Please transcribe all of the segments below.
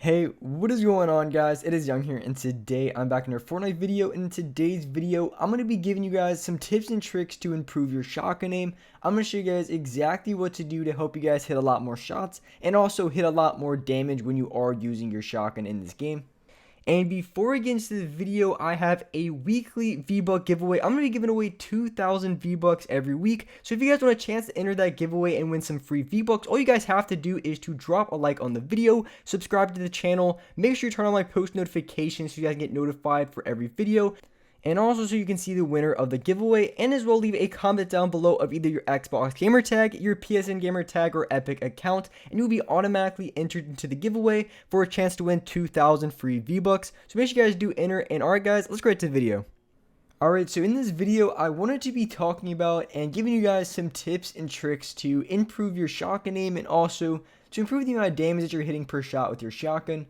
Hey, what is going on, guys? It is Young here, and today I'm back in our Fortnite video. And in today's video, I'm going to be giving you guys some tips and tricks to improve your shotgun aim. I'm going to show you guys exactly what to do to help you guys hit a lot more shots and also hit a lot more damage when you are using your shotgun in this game. And before we get into the video, I have a weekly V-Buck giveaway. I'm going to be giving away 2,000 V-Bucks every week. So if you guys want a chance to enter that giveaway and win some free V-Bucks, all you guys have to do is to drop a like on the video, subscribe to the channel, make sure you turn on my post notifications so you guys get notified for every video. And also so you can see the winner of the giveaway, and as well leave a comment down below of either your Xbox gamer tag, your PSN gamer tag, or Epic account, and you'll be automatically entered into the giveaway for a chance to win 2,000 free V-Bucks. So make sure you guys do enter, and alright guys, let's get right to the video. Alright, so in this video, I wanted to be talking about and giving you guys some tips and tricks to improve your shotgun aim and also to improve the amount of damage that you're hitting per shot with your shotgun.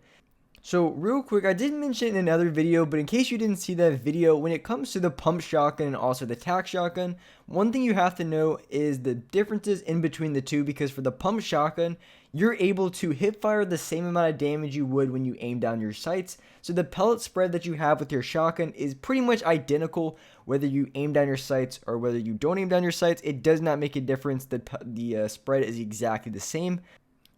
So real quick, I did mention in another video, but in case you didn't see that video, when it comes to the pump shotgun and also the tac shotgun, one thing you have to know is the differences in between the two, because for the pump shotgun, you're able to hip fire the same amount of damage you would when you aim down your sights. So the pellet spread that you have with your shotgun is pretty much identical whether you aim down your sights or whether you don't aim down your sights. It does not make a difference. The spread is exactly the same.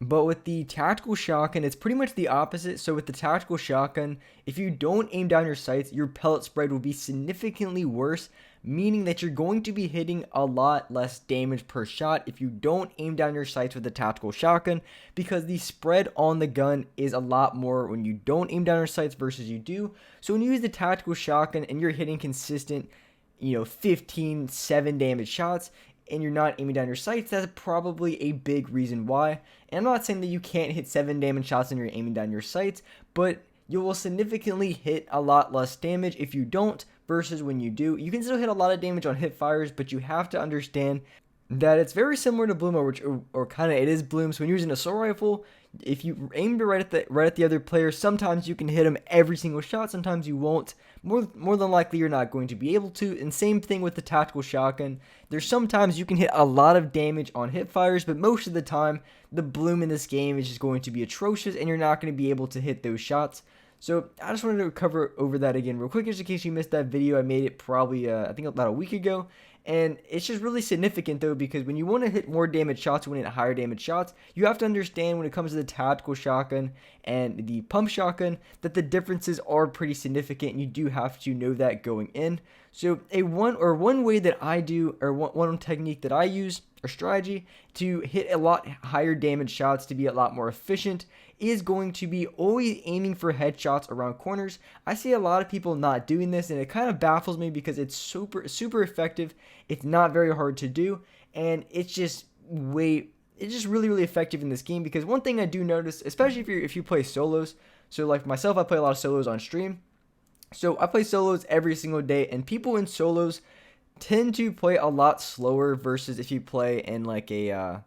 But with the tactical shotgun, it's pretty much the opposite. So with the tactical shotgun, if you don't aim down your sights, your pellet spread will be significantly worse, meaning that you're going to be hitting a lot less damage per shot if you don't aim down your sights with the tactical shotgun, because the spread on the gun is a lot more when you don't aim down your sights versus you do. So when you use the tactical shotgun and you're hitting consistent, 15, 7 damage shots, and you're not aiming down your sights, that's probably a big reason why. And I'm not saying that you can't hit 7 damage shots when you're aiming down your sights, but you will significantly hit a lot less damage if you don't versus when you do. You can still hit a lot of damage on hip fires, but you have to understand that it's very similar to Bloom, or kind of it is Bloom. So when you're using an assault rifle, if you aim right at the other player, sometimes you can hit them every single shot, sometimes you won't. More than likely you're not going to be able to. And same thing with the tactical shotgun. There's sometimes you can hit a lot of damage on hip fires, but most of the time the Bloom in this game is just going to be atrocious and you're not going to be able to hit those shots. So I just wanted to cover over that again real quick, just in case you missed that video. I made it probably I think about a week ago. And it's just really significant though, because when you want to hit more damage shots, you want to hit higher damage shots, you have to understand when it comes to the tactical shotgun and the pump shotgun that the differences are pretty significant, and you do have to know that going in. So one way that I do, or one technique that I use, or strategy to hit a lot higher damage shots to be a lot more efficient, is going to be always aiming for headshots around corners. I see a lot of people not doing this, and it kind of baffles me because it's super effective. It's not very hard to do, and it's just really effective in this game. Because one thing I do notice, especially if you play solos, so like myself, I play a lot of solos on stream. So I play solos every single day, and people in solos tend to play a lot slower versus if you play in like a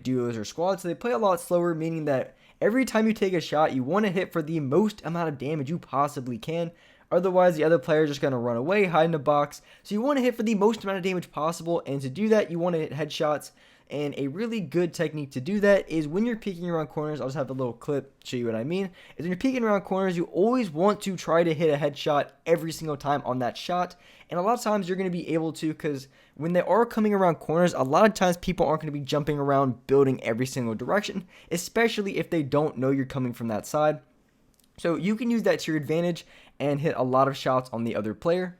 duos or squad. So they play a lot slower, meaning that every time you take a shot, you want to hit for the most amount of damage you possibly can. Otherwise, the other player is just going to run away, hide in a box. So you want to hit for the most amount of damage possible, and to do that, you want to hit headshots. And a really good technique to do that is when you're peeking around corners. I'll just have a little clip to show you what I mean. Is when you're peeking around corners, you always want to try to hit a headshot every single time on that shot. And a lot of times you're going to be able to, because when they are coming around corners, a lot of times people aren't going to be jumping around building every single direction, especially if they don't know you're coming from that side. So you can use that to your advantage and hit a lot of shots on the other player.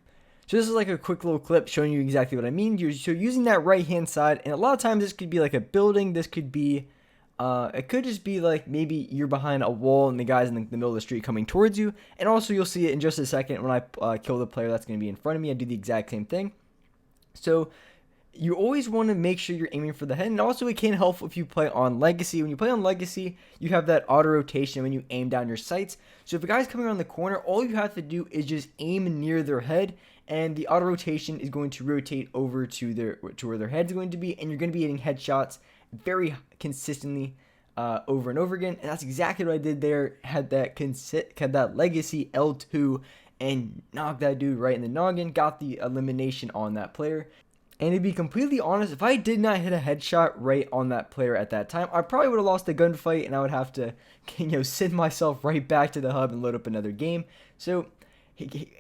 So this is like a quick little clip showing you exactly what I mean. So using that right hand side, and a lot of times this could be like a building. This could be, it could just be like maybe you're behind a wall and the guy's in the middle of the street coming towards you. And also you'll see it in just a second when I kill the player that's going to be in front of me. I do the exact same thing. So you always want to make sure you're aiming for the head. And also it can help if you play on Legacy. When you play on Legacy, you have that auto rotation when you aim down your sights. So if a guy's coming around the corner, all you have to do is just aim near their head, and the auto rotation is going to rotate over to where their head's going to be, and you're going to be hitting headshots very consistently over and over again. And that's exactly what I did there. Had that Legacy L2 and knocked that dude right in the noggin. Got the elimination on that player. And to be completely honest, if I did not hit a headshot right on that player at that time, I probably would have lost the gunfight, and I would have to, send myself right back to the hub and load up another game. So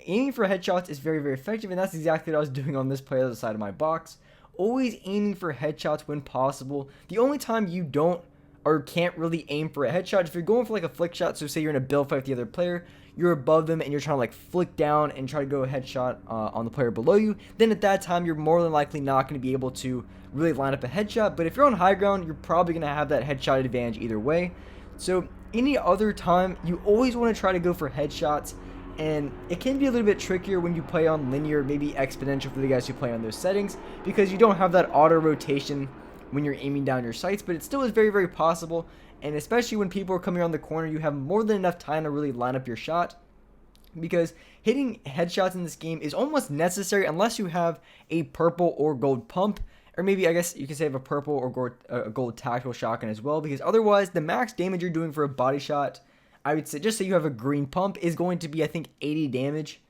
aiming for headshots is very, very effective, and that's exactly what I was doing on this player on the side of my box. Always aiming for headshots when possible. The only time you don't or can't really aim for a headshot, if you're going for like a flick shot, so say you're in a build fight with the other player, you're above them and you're trying to like flick down and try to go a headshot on the player below you, then at that time you're more than likely not going to be able to really line up a headshot. But if you're on high ground, you're probably going to have that headshot advantage either way. So any other time, you always want to try to go for headshots, and it can be a little bit trickier when you play on linear, maybe exponential for the guys who play on those settings, because you don't have that auto rotation when you're aiming down your sights, but it still is very, very possible. And especially when people are coming around the corner, you have more than enough time to really line up your shot, because hitting headshots in this game is almost necessary unless you have a purple or gold pump, or maybe I guess you could say have a purple or gold tactical shotgun as well, because otherwise the max damage you're doing for a body shot, I would say, just say you have a green pump, is going to be, I think, 80 damage.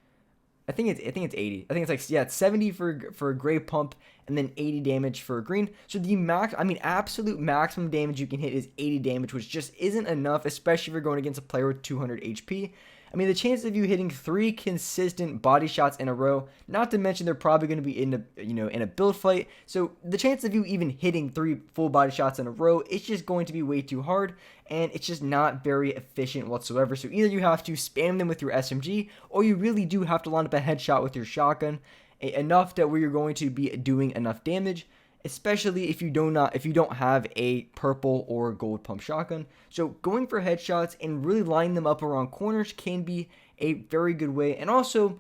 I think it's 80. I think it's like, yeah, it's 70 for a gray pump and then 80 damage for a green. So the absolute maximum damage you can hit is 80 damage, which just isn't enough, especially if you're going against a player with 200 HP. I mean, the chances of you hitting 3 consistent body shots in a row, not to mention they're probably going to be in a build fight. So the chance of you even hitting 3 full body shots in a row, it's just going to be way too hard, and it's just not very efficient whatsoever. So either you have to spam them with your SMG, or you really do have to line up a headshot with your shotgun, enough that where you're going to be doing enough damage, especially if you don't have a purple or gold pump shotgun. So going for headshots and really lining them up around corners can be a very good way. And also,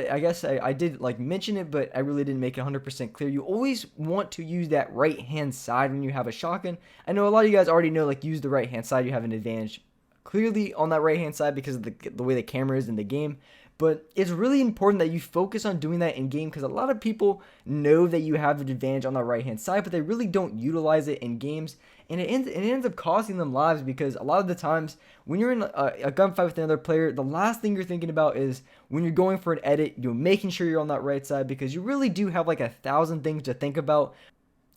I guess I did like mention it, but I really didn't make it 100% clear. You always want to use that right hand side when you have a shotgun. I know a lot of you guys already know, like, use the right hand side, you have an advantage clearly on that right hand side because of the way the camera is in the game. But it's really important that you focus on doing that in game, because a lot of people know that you have an advantage on the right hand side, but they really don't utilize it in games, and it ends up costing them lives, because a lot of the times when you're in a gunfight with another player, the last thing you're thinking about is when you're going for an edit, you're making sure you're on that right side, because you really do have like 1,000 things to think about.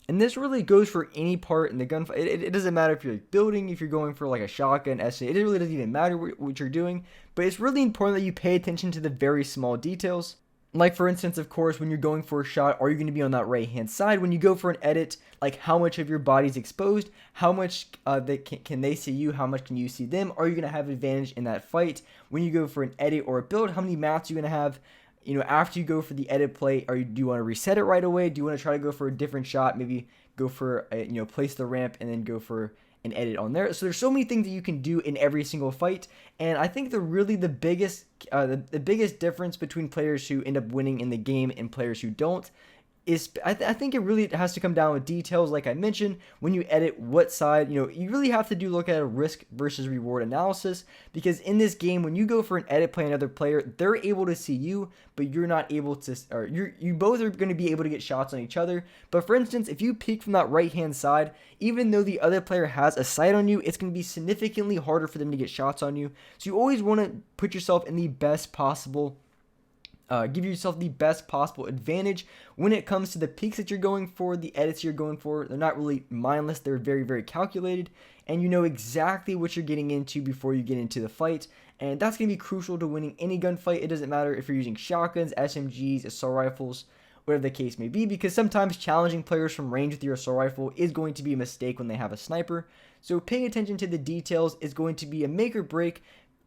And this really goes for any part in the gunfight. It doesn't matter if you're building, if you're going for like a shotgun, SA. It really doesn't even matter what you're doing. But it's really important that you pay attention to the very small details. Like, for instance, of course, when you're going for a shot, are you going to be on that right-hand side? When you go for an edit, like, how much of your body's exposed? How much can they see you? How much can you see them? Are you going to have advantage in that fight? When you go for an edit or a build, how many mats are you going to have? After you go for the edit play, do you want to reset it right away? Do you want to try to go for a different shot? Maybe go for place the ramp and then go for an edit on there. So there's so many things that you can do in every single fight, and I think the biggest difference between players who end up winning in the game and players who don't is I think it really has to come down with details. Like I mentioned, when you edit, what side, you really have to look at a risk versus reward analysis, because in this game, when you go for an edit play another player, they're able to see you, but you're not able to, or you both are going to be able to get shots on each other. But for instance, if you peek from that right hand side, even though the other player has a sight on you, it's going to be significantly harder for them to get shots on you. So you always want to put yourself in the best possible give yourself the best possible advantage when it comes to the peaks that you're going for, the edits you're going for. They're not really mindless. They're very, very calculated, and you know exactly what you're getting into before you get into the fight, and that's going to be crucial to winning any gunfight. It doesn't matter if you're using shotguns, SMGs, assault rifles, whatever the case may be, because sometimes challenging players from range with your assault rifle is going to be a mistake when they have a sniper. So paying attention to the details is going to be a make or break,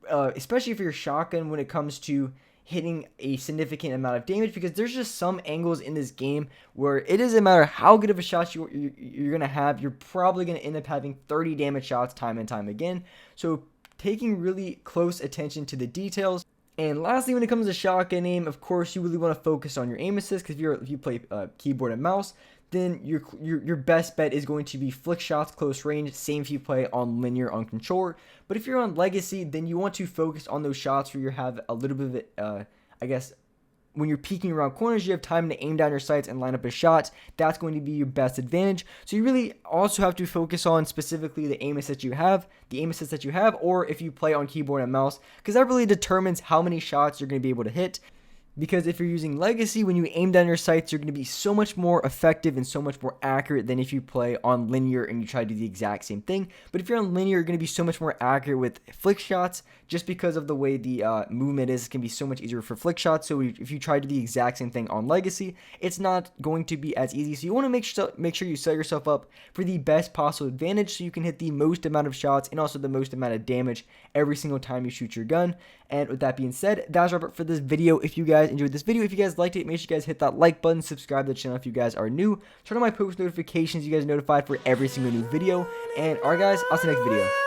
especially for your shotgun when it comes to hitting a significant amount of damage, because there's just some angles in this game where it doesn't matter how good of a shot you're going to have, you're probably going to end up having 30 damage shots time and time again. So taking really close attention to the details. And lastly, when it comes to shotgun aim, of course, you really want to focus on your aim assist, because if you play keyboard and mouse, then your best bet is going to be flick shots close range. Same if you play on linear on controller. But if you're on legacy, then you want to focus on those shots where you have a little bit of it, I guess, when you're peeking around corners, you have time to aim down your sights and line up a shot. That's going to be your best advantage. So you really also have to focus on specifically the aim assist you have, or if you play on keyboard and mouse, because that really determines how many shots you're going to be able to hit. Because if you're using Legacy, when you aim down your sights, you're going to be so much more effective and so much more accurate than if you play on linear and you try to do the exact same thing. But if you're on linear, you're going to be so much more accurate with flick shots just because of the way the movement is. It can be so much easier for flick shots. So if you try to do the exact same thing on Legacy, it's not going to be as easy. So you want to make sure you set yourself up for the best possible advantage so you can hit the most amount of shots and also the most amount of damage every single time you shoot your gun. And with that being said, that's wrap up for this video. If you guys enjoyed this video, if you guys liked it, make sure you guys hit that like button, subscribe to the channel if you guys are new, turn on my post notifications, you guys are notified for every single new video. And alright guys, I'll see you next video.